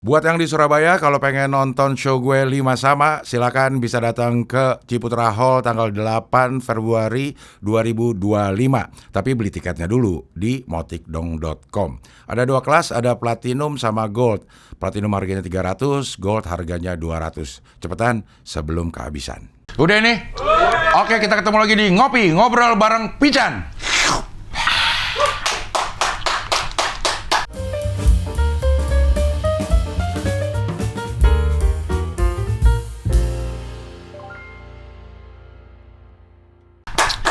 Buat yang di Surabaya, kalau pengen nonton show gue 5 Sama, silakan bisa datang ke Ciputra Hall tanggal 8 Februari 2025. Tapi beli tiketnya dulu di motikdong.com. Ada 2 kelas, ada Platinum sama Gold. Platinum harganya 300, Gold harganya 200. Cepetan sebelum kehabisan. Udah nih? Oke, kita ketemu lagi di Ngopi, Ngobrol bareng Pican.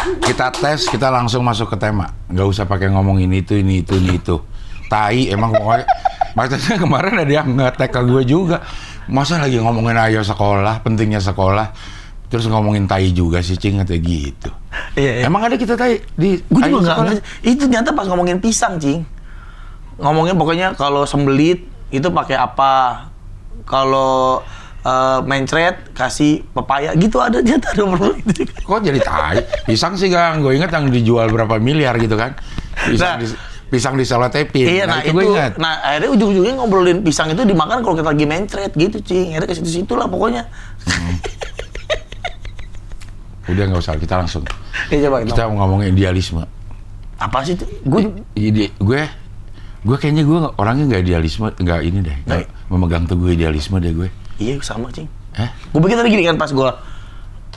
Kita tes, kita langsung masuk ke tema. Nggak usah pakai ngomongin ini itu. Tai, emang pokoknya. Maksudnya kemarin ada yang nge-tag ke gue juga. Masa lagi ngomongin ayo sekolah, pentingnya sekolah. Terus ngomongin tai juga sih, Cing, atau gitu. Iya. Emang ada kita tai di Gue juga sekolah? nggak. Itu ternyata pas ngomongin pisang, Cing. Ngomongin pokoknya kalau sembelit itu pakai apa. Kalau mencret kasih pepaya gitu, ada dia taruh itu. Kok jadi tai? Pisang sih, Gang. Gue inget yang dijual berapa miliar gitu kan. Pisang diselotepin. Iya, nah itu gue ingat. Nah, akhirnya ujung-ujungnya ngobrolin pisang itu dimakan kalau kita lagi mencret gitu, Cing. Akhirnya ke situ-situ lah pokoknya. Udah nggak usah, kita langsung. Ya, coba Kita mau ngomongin idealisme. apa sih itu? Gue kayaknya gue orangnya nggak idealisme, nggak ini deh, nggak memegang teguh idealisme deh gue. Iya, sama, Cing. Gue pikir tadi gini kan pas gue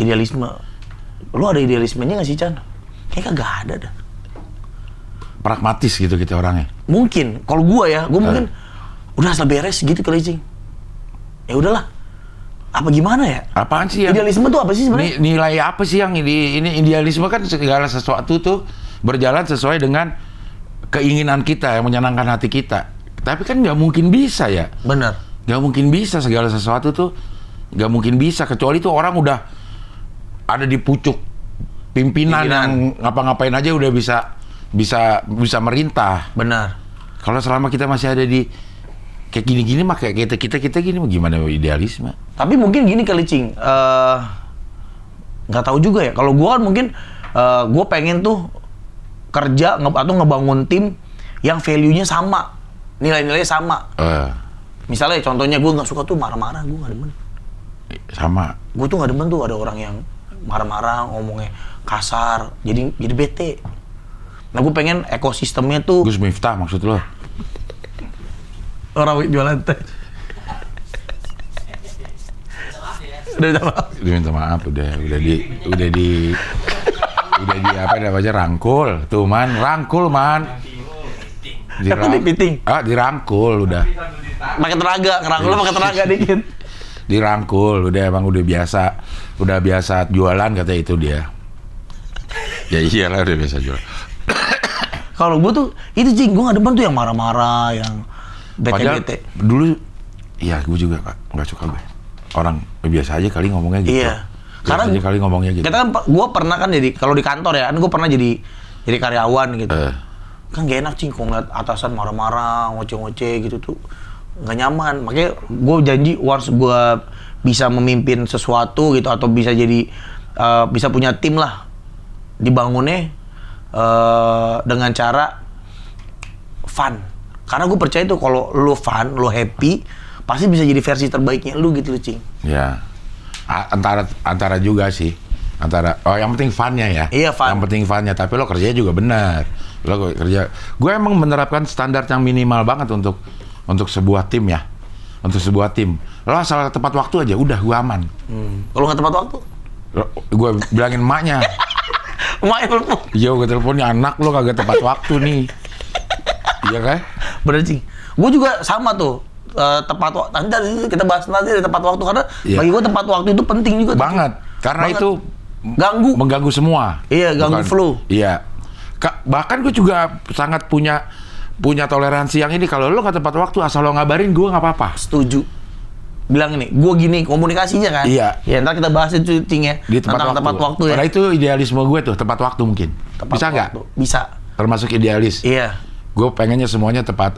idealisme. Lu ada idealismenya nggak sih, Chan? Kayaknya kagak ada dah. Pragmatis gitu kita orangnya. Mungkin kalau gue mungkin udah asal beres gitu kali, Cing. Ya udahlah. Apa gimana ya? Apaan sih yang Idealisme tuh apa sih sebenarnya? nilai apa sih yang ini idealisme kan segala sesuatu tuh berjalan sesuai dengan keinginan kita yang menyenangkan hati kita. Tapi kan nggak mungkin bisa ya. Benar. Nggak mungkin bisa segala sesuatu tuh nggak mungkin bisa kecuali tuh orang udah ada di pucuk pimpinan. Yang ngapa-ngapain aja udah bisa merintah. Benar. Kalau selama kita masih ada di kayak gini-gini mah kayak kita gini mah gimana idealisme? Tapi mungkin gini kali, Cing. Nggak tahu juga ya. Kalau gue kan mungkin gue pengen tuh kerja atau ngebangun tim yang value-nya sama, nilai-nilainya sama. Misalnya contohnya gue nggak suka tuh marah-marah, gue nggak demen. Sama. Gue tuh nggak demen tuh ada orang yang marah-marah, ngomongnya kasar, jadi bete. Nah, gue pengen ekosistemnya tuh. Gus Miftah maksud lo? Orang jualan teh. Udah minta maaf, udah di apa namanya rangkul, tuh man, rangkul man. Dipiting. Dirangkul udah. Pakai tenaga, ngerangkul pakai tenaga dikit. Dirangkul, udah emang udah biasa jualan kata itu dia. Ya iyalah udah biasa jualan. Kalau gue tuh itu, Cing, gue nggak demen tuh yang marah-marah, yang bete-bete. Dulu, iya gue juga Pak, nggak suka gue. Orang biasa aja kali ngomongnya gitu. Iya. Karena aja kali ngomongnya gitu. Kita kan, gue pernah kan jadi kalau di kantor ya, kan gue pernah jadi karyawan gitu. Kan gak enak, Cing, kalau ngeliat atasan marah-marah, ngoceh-ngoceh gitu tuh nggak nyaman. Makanya gue janji once gue bisa memimpin sesuatu gitu atau bisa jadi bisa punya tim lah, dibangunnya dengan cara fun. Karena gue percaya tuh kalau lo fun, lo happy, pasti bisa jadi versi terbaiknya lo gitu loh, Cing. Ya, antara juga sih. Yang penting funnya ya. Iya, fun. Yang penting funnya, tapi lo kerjanya juga benar. Gue emang menerapkan standar yang minimal banget untuk sebuah tim ya. Untuk sebuah tim. Lo asal tepat waktu aja, udah gue aman. Kalau nggak tepat waktu? Gue bilangin emaknya. Emaknya telepon. Iya, gue teleponnya, anak lo kagak tepat waktu nih. Iya kan? Bener, Cing. Gue juga sama tuh. Tepat waktu. Nanti kita bahas nanti di tepat waktu, karena bagi gue tepat waktu itu penting juga. Banget. Karena banget. itu mengganggu semua. Iya, ganggu flow. Iya. Bahkan gue juga sangat punya toleransi yang ini. Kalau lo nggak tepat waktu, asal lo ngabarin gue nggak apa-apa. Setuju. Bilang ini, gue gini komunikasinya kan. Iya. Ya ntar kita bahas itu, Cing, ya. Di tepat waktu ya. Karena itu idealisme gue tuh, tepat waktu mungkin. Bisa nggak? Bisa. Termasuk idealis. Iya. Gue pengennya semuanya tepat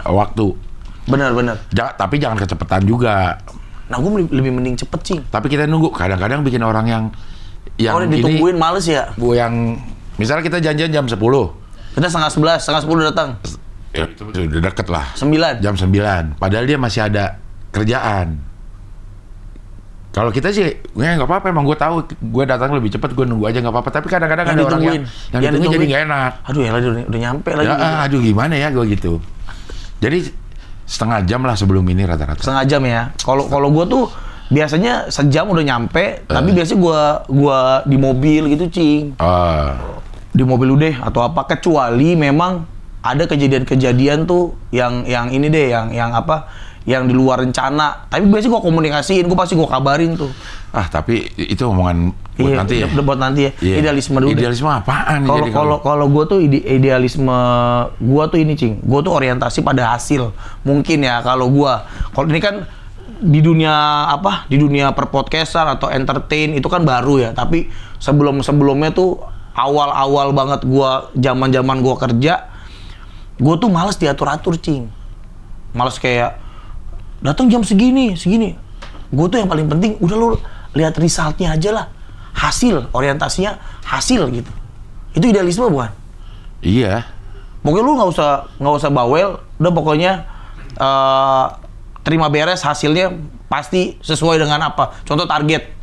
waktu. Benar. Tapi jangan kecepatan juga. Nah, gue lebih mending cepet, Cing. Tapi kita nunggu. Kadang-kadang bikin orang yang ditungguin males ya. Gue yang misalnya kita janjian jam 10. Kita setengah 11 datang. Ya, itu udah deket lah. 9. Jam 9. Padahal dia masih ada kerjaan. Kalau kita sih, ya nggak apa-apa. Emang gue tahu, gue datang lebih cepat, gue nunggu aja nggak apa-apa. Tapi kadang-kadang ada orang yang ditungguin jadi nggak enak. Aduh ya udah nyampe lagi. Ya, gitu. aduh gimana ya gue gitu. Jadi setengah jam lah sebelum ini rata-rata. Setengah jam ya. Kalau gue tuh biasanya sejam udah nyampe, tapi biasanya gua di mobil gitu, Cing. Di mobil udah atau apa, kecuali memang ada kejadian-kejadian tuh yang ini deh, yang apa? Yang di luar rencana. Tapi biasanya gua komunikasiin, gua pasti gua kabarin tuh. Tapi itu omongan buat nanti ya. Buat nanti ya. Iya. Idealisme dulu. Idealisme apaan? Kalau gue tuh idealisme gue tuh ini, Cing. Gue tuh orientasi pada hasil. Mungkin ya kalau ini kan di dunia apa? Di dunia perpodcastan atau entertain itu kan baru ya. Tapi sebelumnya tuh awal banget zaman gue kerja, gue tuh malas diatur-atur, Cing. Malas kayak datang jam segini. Gue tuh yang paling penting udah lu lihat resultnya aja lah. Hasil, orientasinya hasil gitu. Itu idealisme bukan? Iya. Pokoknya lu nggak usah bawel, udah pokoknya terima beres, hasilnya pasti sesuai dengan apa. Contoh target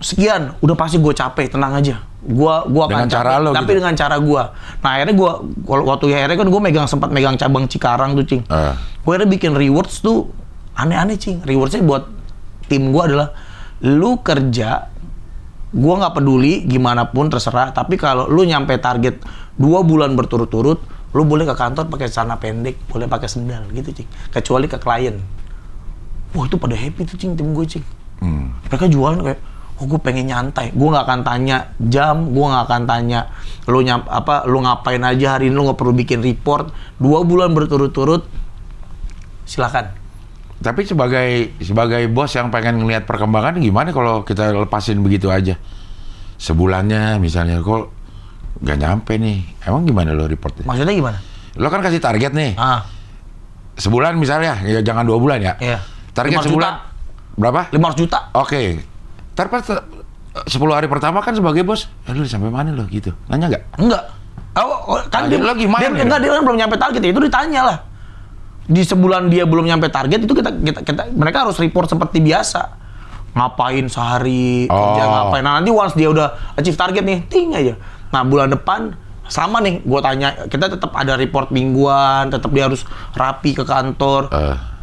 sekian, udah pasti gue capek, tenang aja. Gua akan dengan cara capek, lo tapi gitu. dengan cara gue. Nah akhirnya waktu akhirnya kan gue sempat megang cabang Cikarang tuh, Cing. Gue akhirnya bikin rewards tuh aneh-aneh, Cing. Rewardsnya buat tim gue adalah lu kerja, gue nggak peduli gimana pun terserah. Tapi kalau lu nyampe target 2 bulan berturut-turut, lu boleh ke kantor pakai celana pendek, boleh pakai sendal gitu, Cing. Kecuali ke klien. Wah itu pada happy tuh, Cing, tim gue, Cing. Mereka jualan kayak, gue pengen nyantai. Gue nggak akan tanya jam, gue nggak akan tanya lu ngapain aja hari ini, lu nggak perlu bikin report. 2 bulan berturut-turut, silakan. Tapi sebagai bos yang pengen ngelihat perkembangan, gimana kalau kita lepasin begitu aja? Sebulannya misalnya, kok nggak nyampe nih. Emang gimana lo reportnya? Maksudnya gimana? Lo kan kasih target nih. Sebulan misalnya, ya jangan 2 bulan ya. Iya. Target 500 sebulan. juta. Berapa? 500 juta. Oke. Ntar pas 10 hari pertama kan sebagai bos, lu sampai mana lo gitu? Nanya nggak? Enggak. Kan dia lagi main ya? Enggak, dia kan belum nyampe target, itu ditanya lah. Di sebulan dia belum nyampe target, itu mereka harus report seperti biasa. Ngapain sehari, kerja ngapain. Nah nanti once dia udah achieve target nih, ting aja. Nah bulan depan, sama nih, gue tanya, kita tetap ada report mingguan, tetap dia harus rapi ke kantor.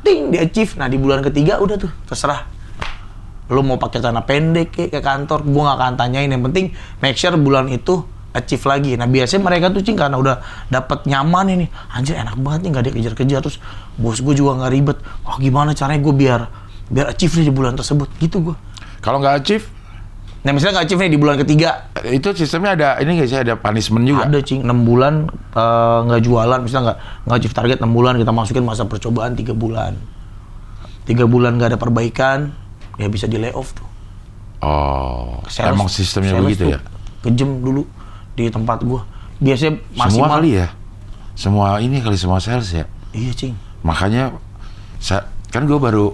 Ting, di achieve. Nah di bulan ketiga udah tuh, terserah. Lu mau pakai celana pendek ke kantor, gue gak akan tanyain. Yang penting make sure bulan itu achieve lagi. Nah biasanya mereka tuh, Cing, karena udah dapat nyaman ini, anjir enak banget nih, nggak dikejar-kejar, terus bos gue juga nggak ribet. Gimana caranya gue biar achieve nih di bulan tersebut, gitu gue. Kalau nggak achieve? Nah misalnya nggak achieve nih di bulan ketiga, itu sistemnya ada ini nggak sih, ada punishment juga? ada, Cing. 6 bulan nggak jualan, misalnya nggak achieve target 6 bulan, kita masukin masa percobaan 3 bulan. 3 bulan nggak ada perbaikan, ya bisa di layoff tuh. Emang sistemnya begitu ya? Kejem dulu di tempat gua. Biasanya maksimal. Semua kali ya? Semua sales ya? Iya, Cing. Makanya kan gua baru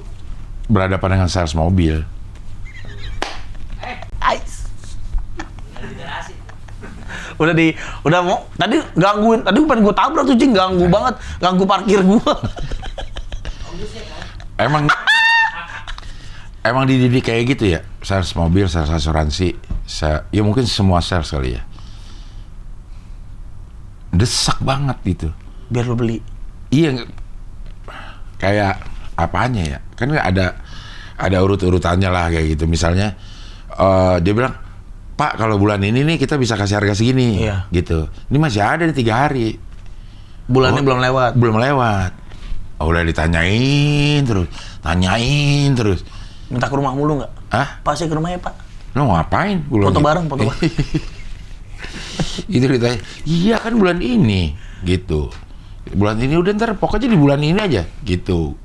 berhadapan dengan sales mobil. Udah mau tadi gangguin, tadi pengen gua tabrak tuh, Cing, ganggu banget, ganggu parkir gua. Emang dididik kayak gitu ya? Sales mobil, sales asuransi, ya mungkin semua sales kali ya. Desak banget gitu. Biar lo beli. Iya, kayak apanya ya? Kan ada urut-urutannya lah kayak gitu. Misalnya dia bilang, Pak, kalau bulan ini nih kita bisa kasih harga segini, gitu. Ini masih ada nih 3 hari. Bulannya belum lewat. Belum lewat. Udah ditanyain terus. Minta ke rumah mulu nggak? Pak, saya ke rumahnya, Pak. Lo ngapain? Foto bareng. Itu ditanya, iya kan bulan ini, gitu. Bulan ini udah, ntar pokoknya di bulan ini aja, gitu.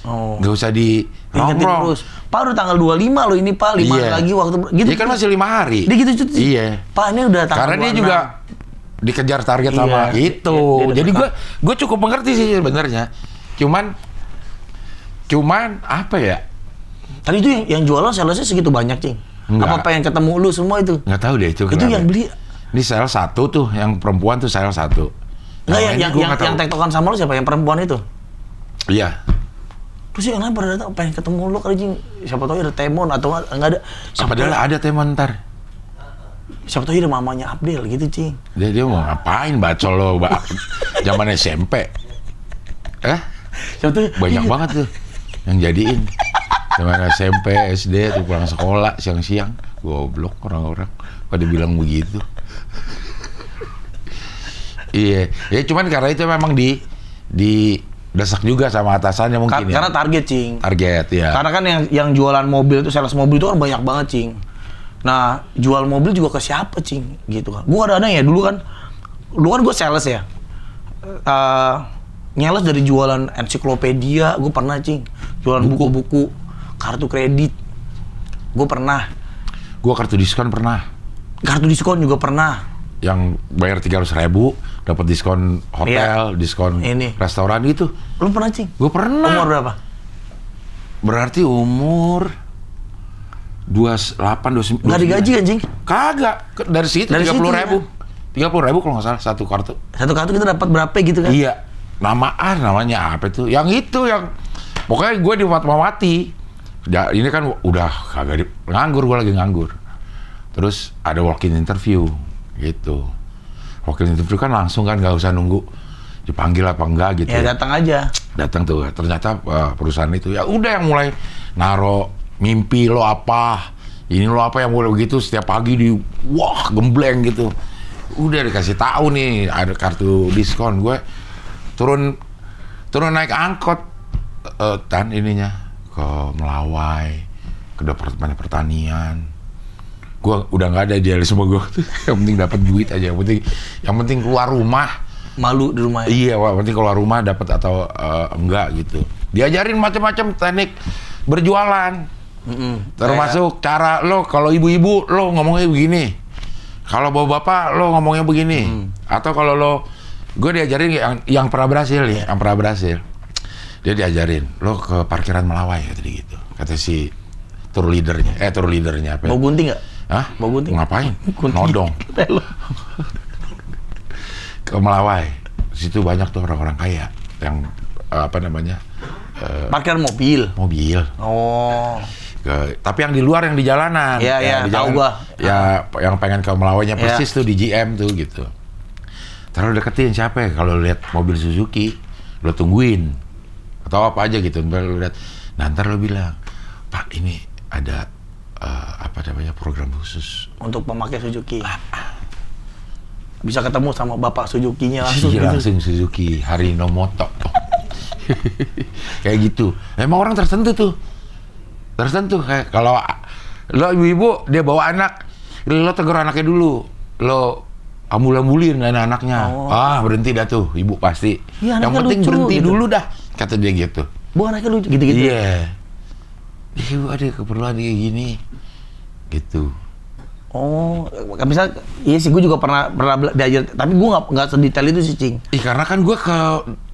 Nggak usah di nongkrong. Terus, Pak udah tanggal 25 loh ini, Pak, 5 hari lagi waktu gitu. Iya kan masih 5 hari. Dia gitu, Cuti. Iya. Pak, ini udah tanggal Karena 26. Dia juga dikejar target sama itu. Jadi gue cukup mengerti sih sebenarnya. Cuman apa ya? Tadi itu yang jualan salesnya segitu banyak, Cing. Enggak. Apa pengen ketemu lu semua itu? Nggak tahu deh itu. Itu yang beli. Ini sales 1 tuh, yang perempuan tuh sales 1. Enggak, Nah, ini yang gua nggak tahu. tektokan sama lu siapa? Yang perempuan itu? Iya. Terus yang lain pada datang pengen ketemu lu kali Cing. Siapa tahu ada Temon atau enggak ada. Padahal ada Temon ntar. Siapa tahu ada mamanya Abdel gitu, Cing. Dia mau ngapain bacol lo zaman SMP? Siapa tahu Banyak banget tuh yang jadiin. Zaman SMP, SD tuh pulang sekolah siang-siang. Goblok orang-orang pada bilang begitu. Iya, ya cuman karena itu memang di desak juga sama atasannya mungkin ya. Karena target, Cing. Target ya. Karena kan yang jualan mobil itu, sales mobil itu kan banyak banget, Cing. Nah, jual mobil juga ke siapa, Cing? Gitu kan. Gua kadang-kadang ya dulu kan gue sales ya. Nyeles dari jualan ensiklopedia, gue pernah, Cing. Jualan buku-buku, kartu kredit. Gue pernah. Gua kartu diskon pernah. Kartu diskon juga pernah. Yang bayar 300.000 dapat diskon hotel, diskon Ini. restoran gitu. Lu pernah, Cing? Gue pernah. Umur berapa? Berarti umur 28, 29. Nggak digaji kan, Cing? Kagak. Dari situ Dari 30.000. 30.000 kalau nggak salah satu kartu. Satu kartu kita dapat berapa gitu kan? Iya. Namanya apa itu? Yang itu yang pokoknya gue di Fatmawati. Ya, ini kan udah kagak nganggur, gue lagi nganggur. Terus ada walk-in interview gitu. Walk-in interview kan langsung kan, nggak usah nunggu dipanggil apa enggak gitu. Ya datang aja. Datang tuh, ternyata perusahaan itu ya udah yang mulai naro mimpi lo apa, ini lo apa, yang mulai begitu setiap pagi wah gembleng gitu. Udah dikasih tahu nih ada kartu diskon, gue turun naik angkot tan ininya ke Melawai, ke Departemen Pertanian. Gue udah nggak ada idealisme gue. Yang penting dapat duit aja, yang penting keluar rumah. Malu di rumah ya? Iya, yang penting keluar rumah dapat atau enggak gitu. Diajarin macam-macam teknik berjualan. Termasuk cara lo kalau ibu-ibu lo ngomongnya begini. Kalau bapak-bapak lo ngomongnya begini. Atau kalau gue diajarin yang pernah berhasil ya, yang pernah berhasil. Dia diajarin, lo ke parkiran Melawai kata dia gitu. Kata si tour leadernya apa? Mau gunting nggak? Hah? Mau gunting? Ngapain? Gunting. Nodong. Ke Melawai. Situ banyak tuh orang-orang kaya yang Parkiran mobil. mobil. Oh. Tapi yang di luar, yang di jalanan. Iya, iya, di tahu jalan, gua. Ya, yang pengen ke Melawainya Iya. persis tuh di GM tuh gitu. Terus deketin siapa ya? Kalau lihat mobil Suzuki, lo tungguin. Atau apa aja gitu. Ntar lo lihat. Nah, ntar lo bilang, Pak, ini ada program khusus. Untuk pemakai Suzuki. Bisa ketemu sama bapak Suzuki-nya langsung. Iya, gitu. langsung Suzuki Harinomoto. Kayak gitu. Emang orang tersentuh tuh. Tersentuh kayak kalau lo ibu-ibu dia bawa anak, lo tegur anaknya dulu. Lo ambul-ambulin anaknya. Oh. Berhenti dah tuh, ibu pasti. Iya, Yang anaknya penting lucu, berhenti gitu. dulu dah, kata dia gitu. Bu anaknya lucu gitu-gitu. Iya. Ibu ada keperluan kayak gini. Gitu. Oh, bisa. Iya sih, gue juga pernah diajar, tapi gue nggak sedetail itu sih, Cing. Karena kan gue ke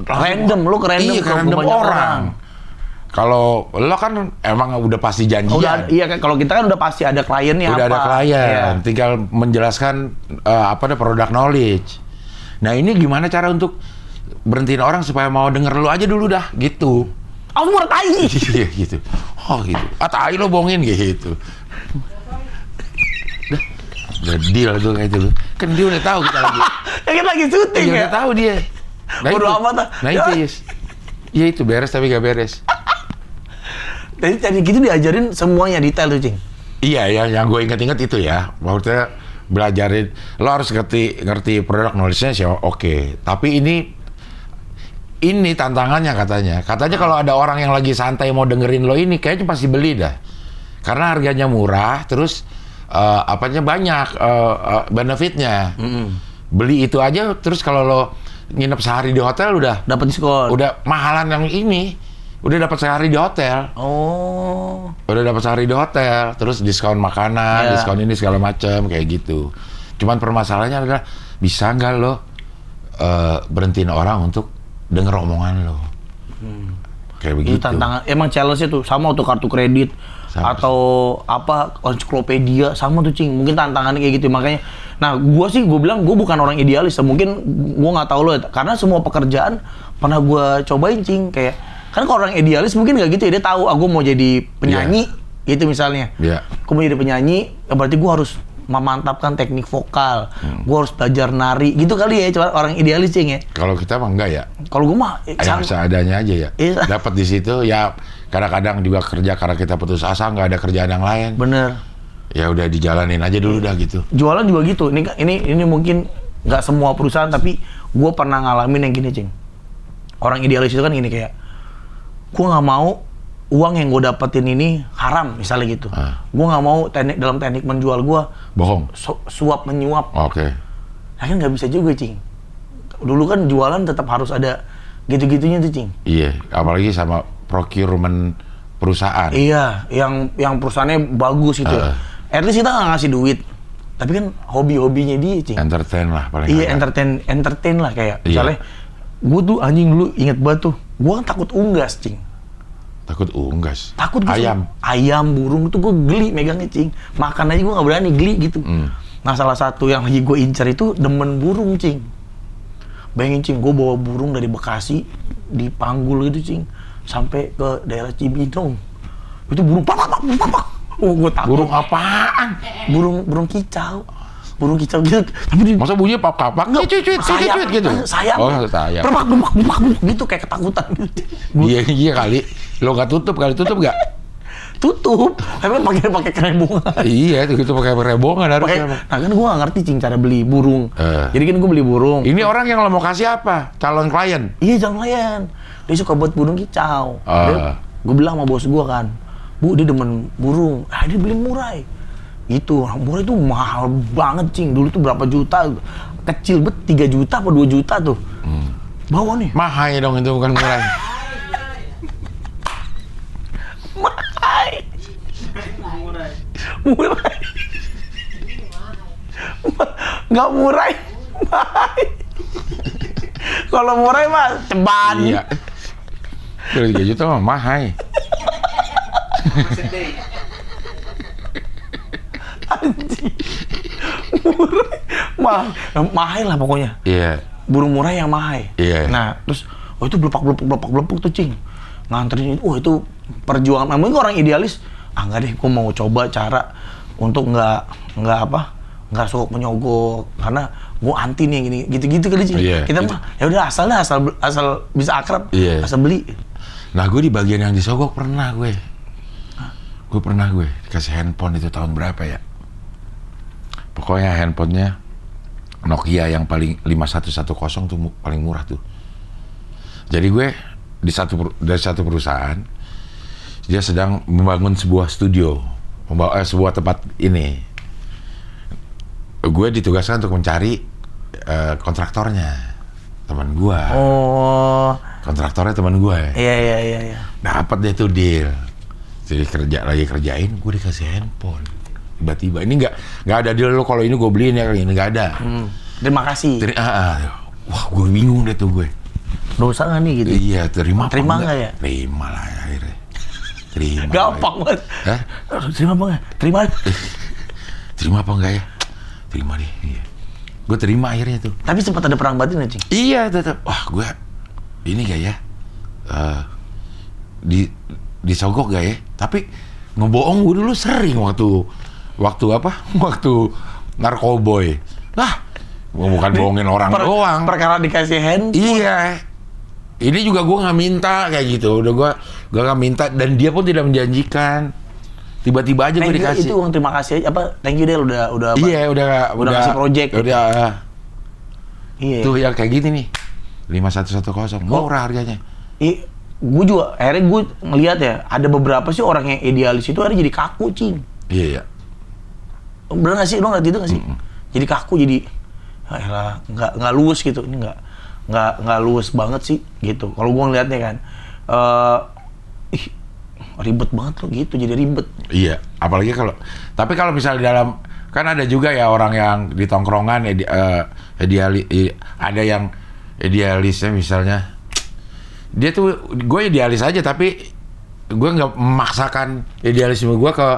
Random, lo ke random, iya, ke ke random banyak orang. Kalau lo kan emang udah pasti janjian. Iya kan, kalau kita kan udah pasti ada kliennya Udah apa. ada klien, Iya. tinggal menjelaskan product knowledge. Nah ini gimana cara untuk berhentiin orang supaya mau denger lu aja dulu dah, gitu. Aku mau tai. Iya gitu. Oh gitu. Tai lo bohongin gitu. Udah deal tuh kayak itu. Kan dia udah tahu kita lagi. Kita lagi syuting Dia ya. udah tahu dia. Bodo itu. amat, ah. Nah itu yes. Iya itu beres tapi gak beres. Jadi gitu diajarin semuanya detail tuh, Cing. Iya, yang gue inget-inget itu ya. Maksudnya belajarin, lo harus ngerti produk knowledge-nya sih, oke. Tapi ini tantangannya katanya. Katanya kalau ada orang yang lagi santai mau dengerin lo ini, kayaknya pasti beli dah. Karena harganya murah, terus banyak benefitnya. Beli itu aja, terus kalau lo nginep sehari di hotel udah Dapat diskon. udah mahalan yang ini. Udah dapat sehari di hotel. Oh. Udah dapat sehari di hotel, terus diskon makanan, Ya. diskon ini segala macam kayak gitu. Cuman permasalahannya adalah bisa nggak lo berhentiin orang untuk denger omongan lo. Kayak Itu begitu. tantangan, emang challenge itu sama tuh kartu kredit Sama. atau apa ensiklopedia sama tuh cing. Mungkin tantangannya kayak gitu makanya. Nah, gue bilang gue bukan orang idealis. Mungkin gue nggak tahu lo ya, karena semua pekerjaan pernah gue cobain cing. Kayak kan kalau orang idealis mungkin nggak gitu ya, dia tahu aku mau jadi penyanyi gitu misalnya. Iya. Aku mau jadi penyanyi, ya berarti gue harus memantapkan teknik vokal. Gue harus belajar nari gitu kali ya, cuma orang idealis cing ya. Kalau kita mah enggak ya. Kalau gue mah Yang seadanya aja ya. Iya. Dapat di situ ya, kadang-kadang juga kerja karena kita putus asa, nggak ada kerjaan yang lain. bener. Ya udah dijalanin aja dulu dah gitu. Jualan juga gitu. Ini mungkin nggak semua perusahaan, tapi gue pernah ngalamin yang gini cing. Orang idealis itu kan gini kayak, gue nggak mau uang yang gue dapetin ini haram misalnya gitu. Gue nggak mau dalam teknik menjual gue Bohong. suap menyuap. Oke. Nah, kan nggak bisa juga cing. Dulu kan jualan tetap harus ada gitu-gitunya tuh cing. Iya, apalagi sama procurement perusahaan. Iya, yang perusahaannya bagus gitu. At least kita nggak ngasih duit, tapi kan hobi-hobinya dia cing. Entertain lah paling Iya, agak. entertain lah kayak. Iya. Misalnya, gue tuh anjing dulu inget banget tuh, gue kan takut unggas cing. Takut unggas. Takut gua Ayam. ayam, burung tuh gue geli megangnya cing. Makan aja gue nggak berani, geli gitu. Nah, salah satu yang lagi gue incer itu demen burung cing. Bayangin cing, gue bawa burung dari Bekasi dipanggul gitu cing sampai ke daerah Cibinong. Itu burung pak. Oh, gue takut. Burung apaan? Burung kicau. Burung kicau gitu. Tapi Masa bunyinya papak? Cuit gitu. Sayap. Oh, sayap. Bemak gitu kayak ketakutan gitu. Iya kali. Lo nggak tutup kali, tutup nggak? Tutup. Tapi pakai kerebongan. Iya, itu pakai rebongan harusnya. Nah kan gue gak ngerti cing cara beli burung. Jadi kan gue beli burung. Ini orang yang lo mau kasih apa? Calon klien? Iya, jangan layan. Dia suka buat burung kicau. Gue bilang sama bos gue kan, Bu, dia demen burung. Dia beli murai. Itu, murai itu mahal banget cing. Dulu tuh berapa juta. Kecil bet 3 juta apa 2 juta tuh. Bawa nih. Mahal dong itu, bukan murah. Murai. Nggak murai. Kalau murai mah ceban. Iya. Kalau 3 juta mah mahal. Anjing. Murai. Mahal lah pokoknya. Iya. Burung murai yang mahal. Iya. Nah, terus itu belepok tuh cing. Nganterin itu, itu perjuangan. Mungkin orang idealis, enggak deh, gue mau coba cara untuk nggak sogok menyogok karena gue anti nih gini gitu-gitu kali cing. Iya, Kita gitu. mah ya udah asal bisa akrab, Iya. asal beli. Nah, gue di bagian yang disogok pernah gue. Gue dikasih handphone itu tahun berapa ya? Pokoknya handphonenya Nokia yang paling 5110 tuh paling murah tuh. Jadi gue dari satu perusahaan, dia sedang membangun sebuah studio, sebuah tempat ini. Gue ditugaskan untuk mencari kontraktornya, teman gue. Oh, Kontraktornya teman gue. iya. Dapat deh tuh deal. Jadi kerjain, gue dikasih handphone. Tiba-tiba ini nggak ada deal lo kalau ini gue beliin ya, ini nggak ada. Terima kasih. Wah, gue bingung deh tuh gue. Dosa nggak nih gitu? Iya, terima nggak ya? Terima lah akhirnya. Terima. Gampang banget. Hah? Terima apa nggak? Terima. Terima apa enggak ya? Terima deh. Iya. Gue terima akhirnya tuh. Tapi sempat ada perang batin nggak cing? Iya, tetap. Wah, gue ini gak ya? Disogok gak ya? Tapi ngebohong gue dulu sering waktu apa? Waktu narkoboy. Lah, gue bukan bohongin orang doang. Perkara dikasih handphone. Iya. Ini juga gue nggak minta kayak gitu. Udah gue nggak minta dan dia pun tidak menjanjikan. Tiba-tiba aja gue dikasih. Itu uang terima kasih aja. Thank you Del udah. Iya, udah ngasih project. Udah. Iya. Tuh yang kayak gini nih. 5110 murah harganya. Gue juga akhirnya gue ngeliat ya, ada beberapa sih orang yang idealis itu akhirnya jadi kaku cing. Iya. Bener nggak sih, lo ngeliat itu nggak sih? Jadi kaku, jadi nggak luwes gitu. Ini nggak luwes banget sih gitu. Kalau gue ngeliatnya kan, ribet banget lo gitu, jadi ribet. Iya, apalagi tapi kalau misalnya dalam, kan ada juga ya orang yang di tongkrongan ada yang idealisnya misalnya dia tuh gue idealis aja, tapi gue nggak memaksakan idealisme gue ke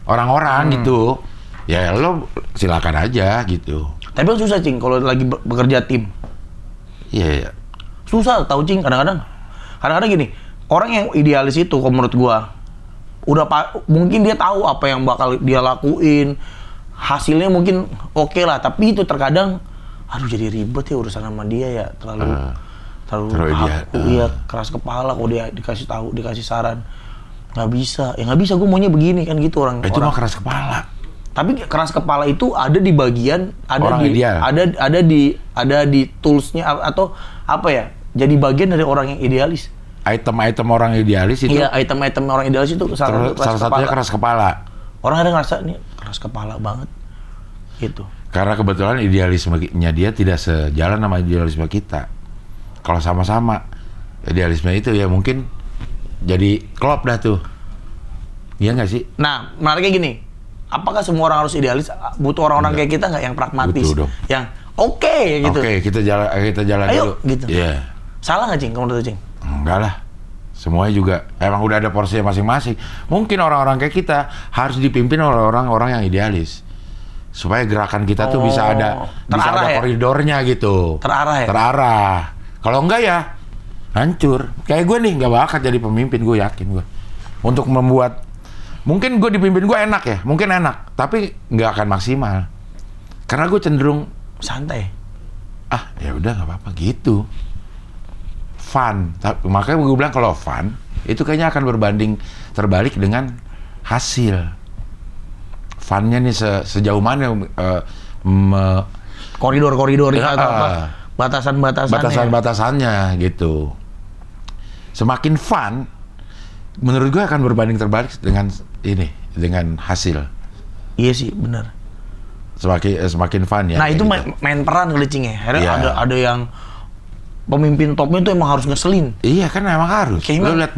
orang-orang gitu. Ya lo silakan aja gitu. Tapi kan susah Cing kalau lagi bekerja tim. Iya. Yeah. Susah tahu Cing kadang-kadang gini, orang yang idealis itu kalau menurut gua mungkin dia tahu apa yang bakal dia lakuin, hasilnya mungkin oke lah, tapi itu terkadang aduh jadi ribet ya urusan sama dia ya, terlalu iya, keras kepala kalau dia dikasih saran nggak bisa gue maunya begini kan gitu orang. Itu mah keras kepala. Tapi keras kepala itu ada di bagian ada di toolsnya atau apa ya, jadi bagian dari orang yang idealis. Item-item orang idealis itu. Iya, item-item orang idealis itu salah satunya keras kepala. Orang ada ngerasa nih keras kepala banget gitu. Karena kebetulan idealismenya dia tidak sejalan sama idealisme kita. Kalau sama-sama idealisme itu ya mungkin jadi klop dah tuh. Iya nggak sih? Nah, menariknya gini. Apakah semua orang harus idealis? Butuh orang-orang kayak kita nggak yang pragmatis? Butuh dong. Yang oke gitu. Oke, kita jalan ayo, dulu. Gitu. Iya. Salah nggak Cing? Kamu menurut Cing? Enggak lah. Semuanya juga emang udah ada porsinya masing-masing. Mungkin orang-orang kayak kita harus dipimpin oleh orang-orang yang idealis. Supaya gerakan kita tuh bisa ada koridornya gitu. Terarah ya? Terarah. Kalau enggak ya hancur. Kayak gue nih nggak bakal jadi pemimpin, gue yakin gue. Untuk membuat mungkin gue dipimpin gue enak ya, mungkin enak, tapi nggak akan maksimal. Karena gue cenderung santai. Ya udah nggak apa-apa gitu. Fun. Makanya gue bilang kalau fun itu kayaknya akan berbanding terbalik dengan hasil. Funnya nih sejauh mana koridor-koridornya atau apa? Batasan-batasannya gitu. Semakin fun, menurut gue akan berbanding terbalik dengan hasil. Iya sih, benar. Semakin fun ya. Nah itu gitu. main peran kali Cing ya. Iya. Ada yang pemimpin topnya itu emang harus ngeselin. Iya kan emang harus. Kayaknya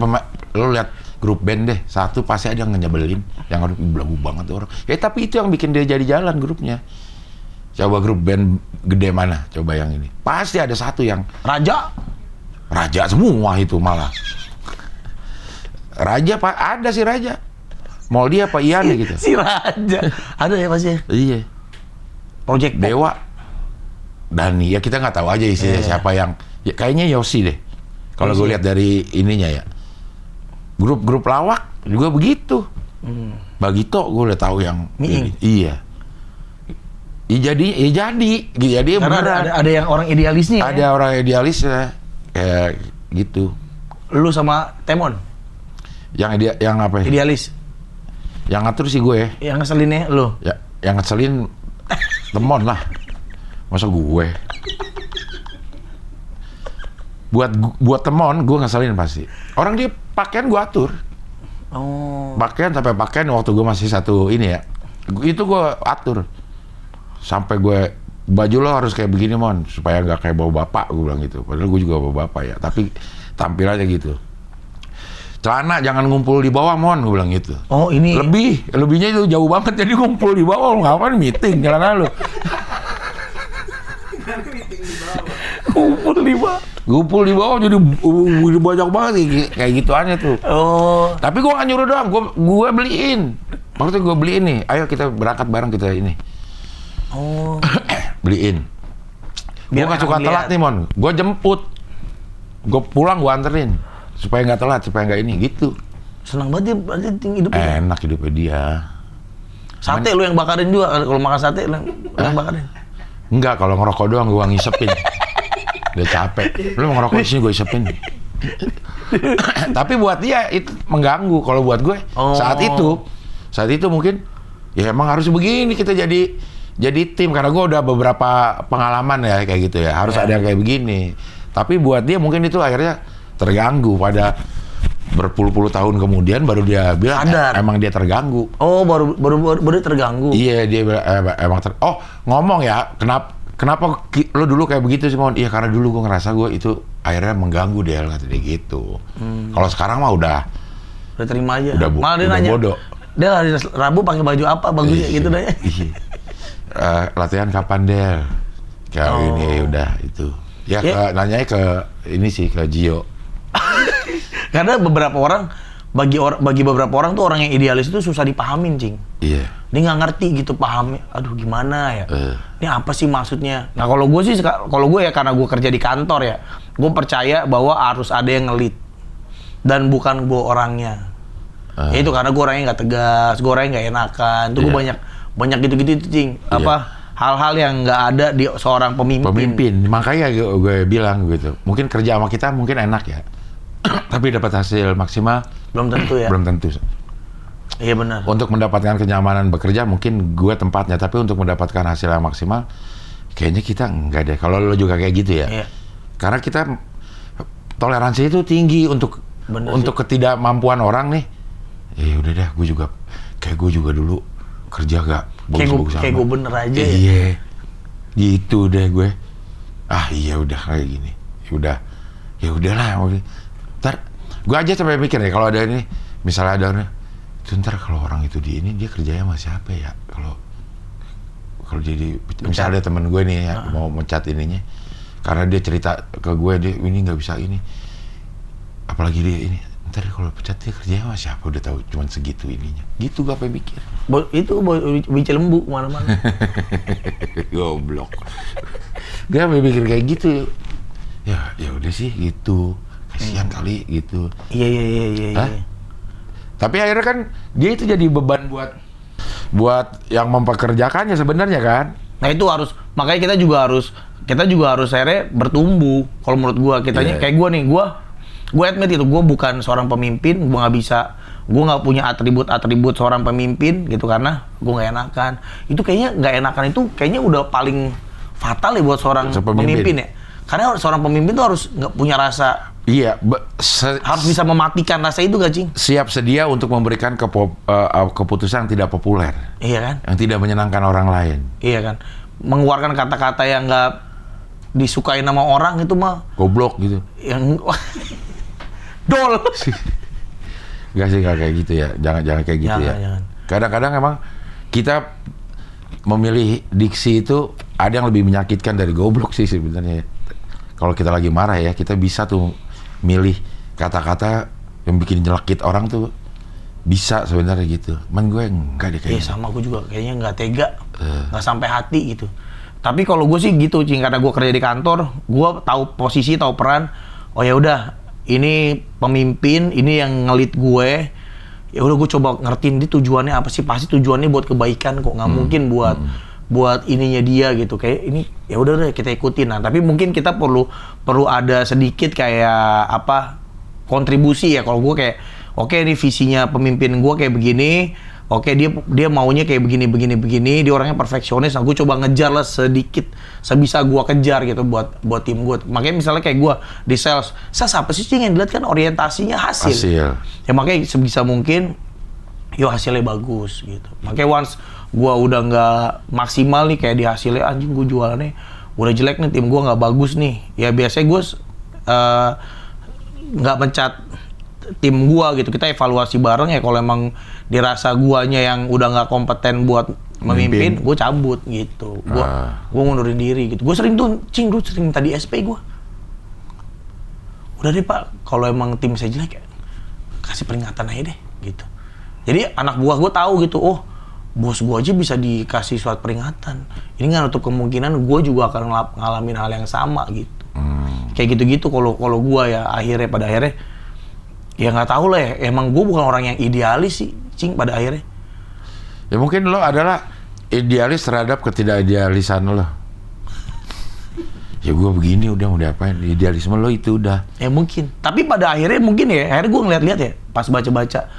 Lo lihat grup band deh, satu pasti ada yang nyebelin, yang harus belagu banget tuh orang. Ya tapi itu yang bikin dia jadi jalan grupnya. Coba grup band gede mana? Coba yang ini. Pasti ada satu yang raja semua itu malah. Raja Pak, ada si Raja. Mau dia apa Ian gitu. Si Raja. Ada ya pasti. Iya. Project Dewa. Dani, ya kita nggak tahu aja isinya siapa yang. Ya, kayaknya Yosi deh. Kalau gue lihat dari ininya ya. Grup-grup lawak juga begitu. Bagito gue udah tahu yang ini. Iya. Jadi karena ada yang orang idealisnya. Ada orang idealisnya. Kayak gitu. Lu sama Temon. Yang apa ya? Idealis. Yang ngatur sih gue. Yang ngeselinnya lu. Ya, yang ngeselin Temon lah. Masa gue. Buat Temon gue ngeselin pasti. Orang dia pakaian gue atur. Oh. Pakaian sampai pakaian waktu gue masih satu ini ya. Itu gue atur. Sampai gue baju lo harus kayak begini Mon, supaya nggak kayak bawa bapak, gue bilang gitu. Padahal gue juga bawa bapak ya, tapi tampilannya gitu. Celana jangan ngumpul di bawah Mon, gue bilang gitu. Oh ini lebihnya itu jauh banget, jadi ngumpul di bawah. Lo ngapain meeting celana lo? Ngumpul di bawah jadi banyak banget kayak gituannya tuh. Oh. Tapi gue nggak nyuruh doang, gue beliin. Maksudnya gue beliin nih, ayo kita berangkat bareng kita ini. Oh. Beliin. Gue nggak suka telat nih Mon, gue jemput. Gue pulang gue anterin. Supaya nggak telat, supaya nggak ini gitu. Senang banget dia berarti hidupnya. Enak hidupnya dia. Sate lu yang bakarin juga, kalau makan sate lu yang bakarin. Enggak, kalau ngerokok doang gue ngisepin. Dia capek. Lu mau ngerokok di sini gue isepin. Tapi buat dia itu mengganggu. Kalau buat gue saat itu mungkin ya emang harus begini kita jadi tim, karena gue udah beberapa pengalaman ya kayak gitu ya. Harus ada yang kayak begini. Tapi buat dia mungkin itu akhirnya terganggu pada berpuluh-puluh tahun kemudian baru dia bilang emang dia terganggu. Oh, baru terganggu. Iya, dia emang ngomong ya, kenapa lo dulu kayak begitu sih Mon? Iya, karena dulu gue ngerasa gue itu akhirnya mengganggu dia, kata dia gitu. Kalau sekarang mah udah terima aja. Malah dia nanya, bodoh. Dia hari Rabu pakai baju apa bagusnya gitu deh. Latihan kapan Del? Kayak ini udah itu. Ya nanyanya ke ini sih, ke Gio. Karena bagi beberapa orang tuh orang yang idealis itu susah dipahamin, Cing. Iya. Dia nggak ngerti gitu pahamnya. Aduh gimana ya? Ini apa sih maksudnya? Nah kalau gue sih, kalau gue ya karena gue kerja di kantor ya, gue percaya bahwa harus ada yang ngelit dan bukan gue orangnya. Ya itu karena gue orangnya nggak tegas, gue orangnya nggak enakan. Itu gue banyak gitu-gitu tuh, Cing. Apa hal-hal yang nggak ada di seorang pemimpin. Makanya gue bilang gitu. Mungkin kerja sama kita mungkin enak ya. Tapi dapat hasil maksimal Belum tentu ya. belum tentu. Iya benar. Untuk mendapatkan kenyamanan bekerja mungkin gue tempatnya, tapi untuk mendapatkan hasil yang maksimal kayaknya kita enggak deh. Kalau lo juga kayak gitu ya. Iya. Karena kita toleransi itu tinggi untuk ketidakmampuan orang nih. Ya udah deh, gue juga dulu kerja gak bagus-bagus amat. Kayak gue bener aja ya. Iya. Gitu deh gue. Iya udah kayak gini. Ya udahlah. Ntar gue aja sampai mikir ya, kalau ada ini misalnya ada orang itu, ntar kalau orang itu di ini dia kerjanya sama siapa ya, kalau jadi misalnya ada temen gue nih ya mau mencat ininya karena dia cerita ke gue dia ini nggak bisa ini, apalagi dia ini, ntar kalau pecat dia kerjanya sama siapa, udah tahu cuman segitu ininya gitu. Gue apa mikir itu biji lembu mana-mana. Goblok. Gue apa mikir kayak gitu ya udah sih gitu, kasihan kali gitu. Iya. Tapi akhirnya kan dia itu jadi beban buat yang mempekerjakannya sebenarnya kan. Nah itu makanya kita juga harus akhirnya bertumbuh. Kalau menurut gua kitanya kayak gua nih, gua admit itu gua bukan seorang pemimpin, gua nggak punya atribut seorang pemimpin gitu karena gua nggak enakan. Itu kayaknya nggak enakan itu kayaknya udah paling fatal ya buat seorang pemimpin ya. Karena seorang pemimpin tuh harus nggak punya rasa. Iya, harus bisa mematikan rasa itu gak, Cing? Siap sedia untuk memberikan keputusan yang tidak populer. Iya kan? Yang tidak menyenangkan orang lain. Iya kan? Mengeluarkan kata-kata yang nggak disukai sama orang itu mah goblok gitu. Yang dol. Gak sih, gak kayak gitu ya. Jangan kayak gitu ya. Jangan. Kadang-kadang emang kita memilih diksi itu ada yang lebih menyakitkan dari goblok sih sebenarnya. Kalau kita lagi marah ya, kita bisa tuh milih kata-kata yang bikin nyelekit orang tuh bisa sebenarnya gitu. Gue enggak deh kayaknya. Iya sama, gue juga kayaknya nggak tega, nggak sampai hati gitu. Tapi kalau gue sih gitu, Cing, karena gue kerja di kantor, gue tahu posisi, tahu peran. Oh ya udah, ini pemimpin, ini yang ngelit gue. Ya udah gue coba ngertiin dia tujuannya apa sih? Pasti tujuannya buat kebaikan kok, nggak mungkin buat ininya dia gitu. Kayak ini ya udah deh kita ikutin. Nah tapi mungkin kita perlu ada sedikit kayak apa kontribusi ya. Kalau gue kayak oke, ini visinya pemimpin gue kayak begini, oke dia maunya kayak begini, dia orangnya perfeksionis. Nah gue coba ngejar lah sedikit sebisa gue kejar gitu buat tim gue. Makanya misalnya kayak gue di sales apa sih yang dilihat kan orientasinya hasil. Ya makanya sebisa mungkin yo hasilnya bagus gitu. Makanya once gua udah nggak maksimal nih kayak di hasilnya, anjing gua jualannya udah jelek nih, tim gua nggak bagus nih. Ya biasanya gua nggak mencat tim gua gitu. Kita evaluasi bareng ya, kalau emang dirasa guanya yang udah nggak kompeten buat memimpin, gua cabut gitu. Gua ngundurin diri gitu. Gua sering tuh, Cing, sering minta di SP gua. Udah deh Pak, kalau emang tim saya jelek kasih peringatan aja deh gitu. Jadi anak buah gue tahu gitu, oh bos gue aja bisa dikasih surat peringatan. Ini nggak nutup kemungkinan gue juga akan ngalamin hal yang sama gitu. Kayak gitu-gitu kalau gue ya pada akhirnya ya nggak tahu lah ya. Emang gue bukan orang yang idealis sih, Cing, pada akhirnya. Ya mungkin lo adalah idealis terhadap ketidakidealisan lo. Ya gue begini udah mau diapain, idealisme lo itu udah. Ya mungkin. Tapi pada akhirnya mungkin ya, akhirnya gue ngeliat-liat ya pas baca-baca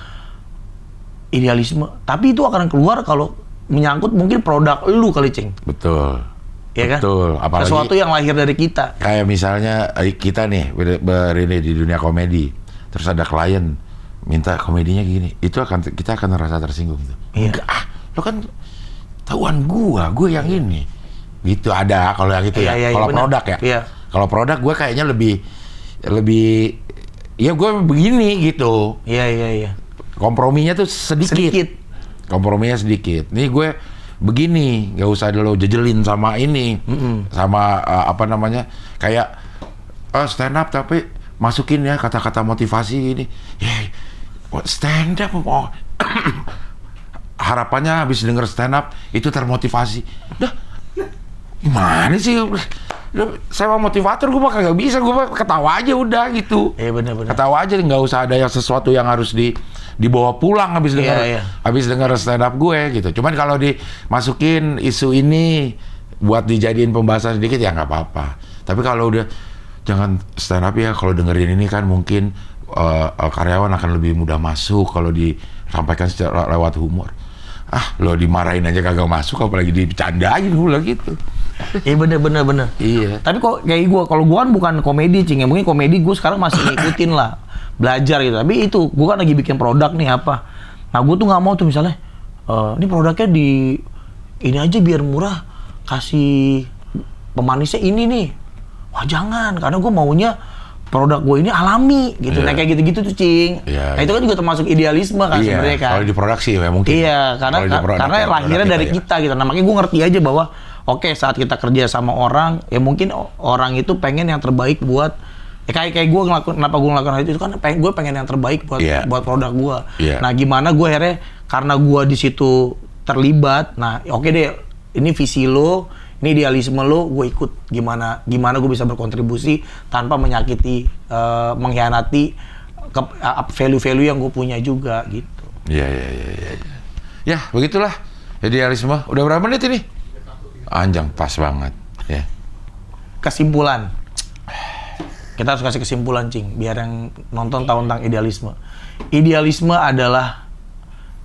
idealisme, tapi itu akan keluar kalau menyangkut mungkin produk lu kali, Cing. Betul. Ya kan? Betul. Apalagi sesuatu yang lahir dari kita. Kayak misalnya kita nih berini di dunia komedi, terus ada klien minta komedinya gini, itu kita akan merasa tersinggung tuh. Iya. Enggak, lo kan tahuan gue yang ini. Gitu ada kalau yang itu ya. Kalau produk ya. Iya. Kalau produk gue kayaknya lebih ya gue begini gitu. Iya. Komprominya tuh sedikit. Komprominya sedikit. Nih gue begini, nggak usah lo jejelin sama ini, sama apa namanya, kayak stand up tapi masukin ya kata-kata motivasi ini. Ya, stand up mau. Harapannya habis denger stand up itu termotivasi. Udah, gimana sih? Saya mau motivator, gue mah kagak bisa, gue mah ketawa aja udah gitu. Iya benar-benar. Ketawa aja, nggak usah ada yang sesuatu yang harus dibawa pulang habis denger habis denger stand up gue gitu. Cuman kalau dimasukin isu ini buat dijadiin pembahasan sedikit ya nggak apa-apa. Tapi kalau udah jangan stand up ya, kalau dengerin ini kan mungkin karyawan akan lebih mudah masuk kalau disampaikan secara lewat humor. Lo dimarahin aja kagak masuk, apalagi dibercandain pula gitu. Iya bener. Iya. Tapi kok kayak gue, kalau gue kan bukan komedi, Cing. Ya, mungkin komedi gue sekarang masih ngikutin lah, belajar gitu. Tapi itu, gue kan lagi bikin produk nih apa. Nah gue tuh nggak mau tuh misalnya, ini produknya ini aja biar murah, kasih pemanisnya ini nih. Wah jangan, karena gue maunya produk gue ini alami gitu. Nah kayak gitu-gitu tuh, Cing. Nah itu kan juga termasuk idealisme kan sebenarnya kan. Kalau di produksi ya mungkin. Iya, karena lahirnya dari kita gitu. Nah makanya gue ngerti aja bahwa oke, saat kita kerja sama orang, ya mungkin orang itu pengen yang terbaik buat kayak gue kenapa gue ngelakuin hal itu kan gue pengen yang terbaik buat produk gue. Nah gimana gue akhirnya karena gue di situ terlibat. Nah oke deh, ini visi lo, ini idealisme lo, gue ikut. Gimana gue bisa berkontribusi tanpa menyakiti, mengkhianati value-value yang gue punya juga gitu. Iya. Ya begitulah idealisme. Udah berapa menit ini? Anjang, pas banget ya. Kesimpulan, kita harus kasih kesimpulan, Cing, biar yang nonton tahu tentang idealisme. Idealisme adalah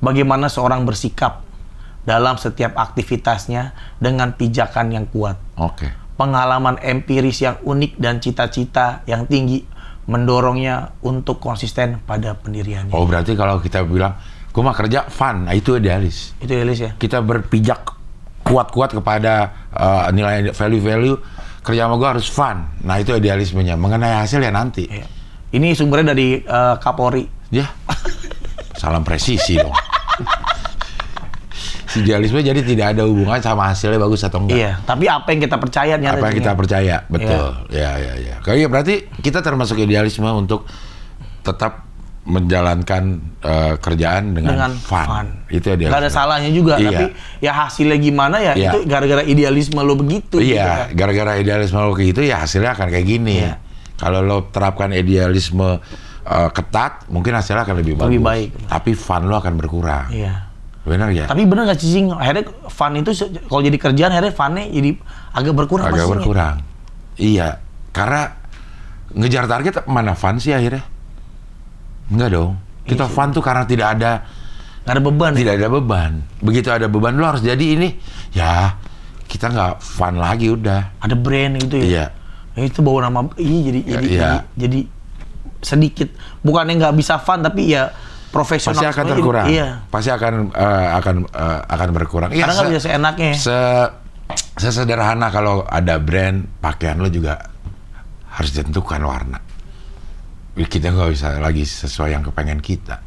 bagaimana seorang bersikap dalam setiap aktivitasnya dengan pijakan yang kuat. Oke. Pengalaman empiris yang unik dan cita-cita yang tinggi mendorongnya untuk konsisten pada pendiriannya. Oh berarti kalau kita bilang gue mah kerja fun, nah itu idealis. Itu idealis ya. Kita berpijak kuat-kuat kepada nilai value-value, kerja sama gue harus fun. Nah itu idealismenya. Mengenai hasil ya nanti. Iya. Ini sumbernya dari Kapolri. Ya, salam presisi dong. Idealisme jadi tidak ada hubungan sama hasilnya bagus atau enggak. Iya, tapi apa yang kita percaya nyata. Apa yang kita percaya, betul. Ya. Kayak berarti kita termasuk idealisme untuk tetap menjalankan kerjaan dengan fun. Itu idealisme. Gak ada salahnya juga, tapi ya hasilnya gimana ya, itu gara-gara idealisme lo begitu. Iya, gitu kan. gara-gara idealisme lo kayak gitu ya hasilnya akan kayak gini. Kalau lo terapkan idealisme ketat, mungkin hasilnya akan lebih bagus. Tapi fun lo akan berkurang. Iya. Benar ya? Tapi benar nggak, Cing? Akhirnya fun itu kalau jadi kerjaan akhirnya funnya jadi agak berkurang. Agak berkurang. Iya, karena ngejar target mana fun sih akhirnya? Enggak dong. Kita fun tuh karena nggak ada beban. Tidak ada beban. Begitu ada beban lo harus jadi ini. Ya, kita nggak fun lagi udah. Ada brand gitu ya. Iya. Itu bawa nama jadi sedikit. Bukannya nggak bisa fun tapi ya profesional. Pasti akan terkurang. Pasti akan berkurang. Karena nggak bisa seenaknya. Sesederhana kalau ada brand, pakaian lo juga harus ditentukan warna. Kita nggak bisa lagi sesuai yang kepengen kita.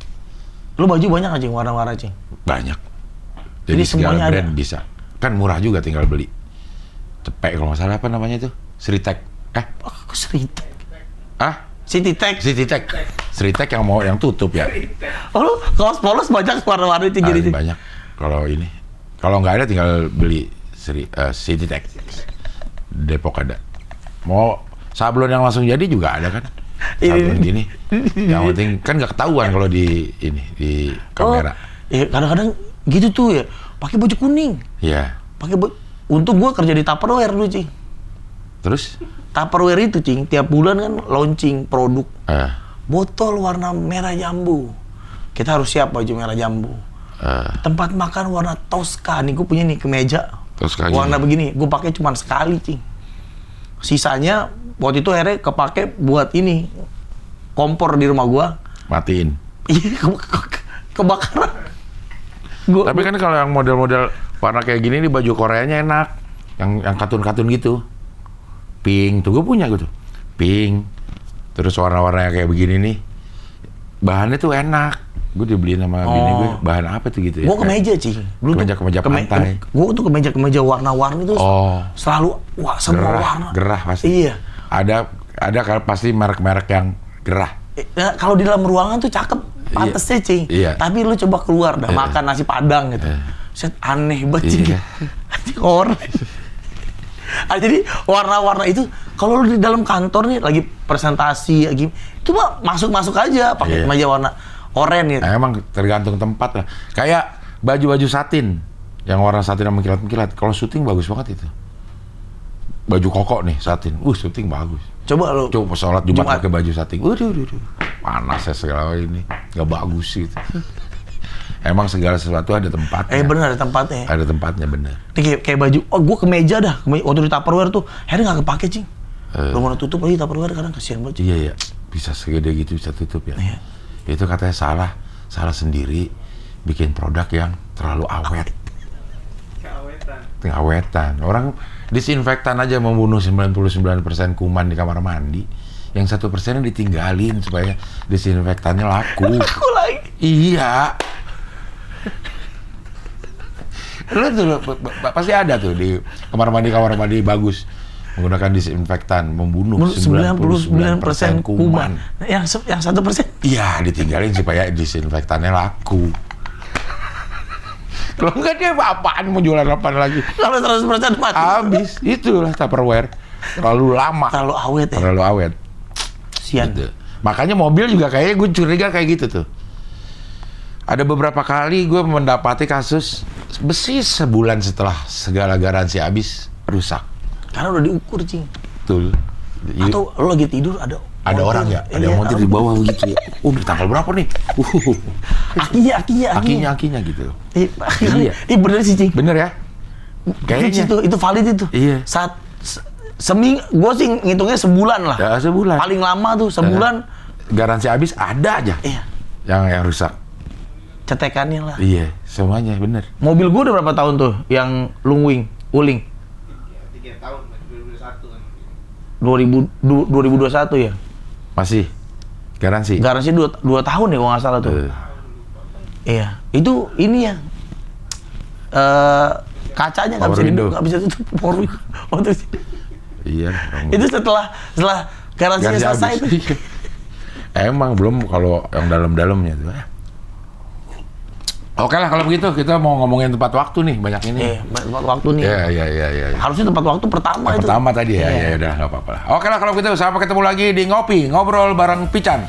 Lu baju banyak aja warna-warna, Cing? Banyak. Jadi segala brand ada. Bisa. Kan murah juga tinggal beli. Cepet kalau nggak salah apa namanya itu? Sritek. Sritek? Citytech. Sritek yang tutup ya. Oh lu kaos polos banyak warna-warni itu jadi. Banyak. Kalau ini. Kalau nggak ada tinggal beli Citytech. Depok ada. Mau sablon yang langsung jadi juga ada kan? Sablon gini. Yang penting kan nggak ketahuan kalau di kamera. Iya, kadang-kadang gitu tuh ya. Pakai baju kuning. Iya. Untung gua kerja di Tupperware dulu, Cing. Terus? Tupperware itu, Cing, tiap bulan kan launching produk. Botol warna merah jambu. Kita harus siap baju merah jambu. Tempat makan warna Tosca. Nih gue punya nih kemeja. Tosca warna begini. Gue pakai cuma sekali, Cing. Sisanya waktu itu akhirnya kepake buat ini. Kompor di rumah gua. Matiin. Iya, kebakaran. Tapi kan kalau yang model-model warna kayak gini di baju Koreanya enak. Yang katun-katun gitu. Pink, tuh gue punya gitu. Pink. Terus warna-warnanya kayak begini nih. Bahannya tuh enak. Gue dibeliin sama bini gue. Bahan apa tuh gitu ya? Gue kemeja, Cing. Kemeja pantai. Gue tuh kemeja warna-warni tuh selalu semua warna. Gerah pasti. Iya. Ada Ada pasti merek-merek yang gerah. Kalau di dalam ruangan tuh cakep, pantesnya Cing. Iya. Tapi lu coba keluar dah makan nasi padang gitu. Set aneh banget Cing. Anjing orang. Jadi warna-warna itu kalau lu di dalam kantor nih lagi presentasi lagi itu mah masuk aja pakai meja warna oranye gitu. Emang tergantung tempat lah. Kayak baju-baju satin yang warna satin yang mengkilat-mengkilat. Kalau syuting bagus banget itu. Baju koko nih satin. Syuting bagus. Coba sholat Jumat pakai baju satin. Waduh. Panas ya segala ini. Nggak bagus gitu. Emang segala sesuatu ada tempatnya. Bener ada tempatnya. Ada tempatnya bener. Ini kayak baju, gue kemeja dah. Waktu di Tupperware tuh, akhirnya nggak kepake Cing. Belum mau tutup lagi Tupperware kadang kasihan banget. Iya. Bisa segede gitu bisa tutup ya. Iya. Itu katanya salah sendiri bikin produk yang terlalu awet. Awetan. Orang disinfektan aja membunuh 99% kuman di kamar mandi. Yang 1% ditinggalin supaya disinfektannya laku. Laku lagi. Iya. Lu tuh pasti ada tuh di kamar mandi bagus menggunakan disinfektan membunuh 99% kuman. Yang 1%? Iya, ditinggalin supaya disinfektannya laku. Kalau enggak dia apaan mau jualan apaan lagi? Kalau 100% mati. Habis. Itulah Tupperware. Terlalu lama. Terlalu awet ya? Terlalu awet. Sian. Gitu. Makanya mobil juga kayaknya gue curiga kayak gitu tuh. Ada beberapa kali gue mendapati kasus besi sebulan setelah segala garansi habis rusak. Karena udah diukur Cing. Betul. Atau lo lagi tidur ada orang ya, ada yang montir di bawah begitu ya. Di tanggal berapa nih? Akinya gitu. Iya. Bener sih Cing. Bener ya? Kayaknya itu valid itu. Iya. Saat seminggu, gue sih ngitungnya sebulan lah. Ya, sebulan. Paling lama tuh sebulan. Garansi habis ada aja. Iya. Yang rusak. Cetekannya lah. Iya, semuanya bener. Mobil gue udah berapa tahun tuh yang uling? 3 tahun, 2021 kan. 2021 ya? Masih garansi? Garansi 2 tahun ya kalau nggak salah tuh. Iya, itu ini ya. Kacanya nggak bisa tutup. Iya. Itu setelah garansinya selesai tuh. Emang belum kalau yang dalam-dalamnya tuh. Oke lah kalau begitu kita mau ngomongin tempat waktu nih banyak ini. Tempat waktu nih. Iya. Harusnya tempat waktu pertama itu. Pertama tadi ya. Ya udah nggak apa-apa lah. Oke lah kalau begitu sampai ketemu lagi di Ngopi Ngobrol bareng Pican.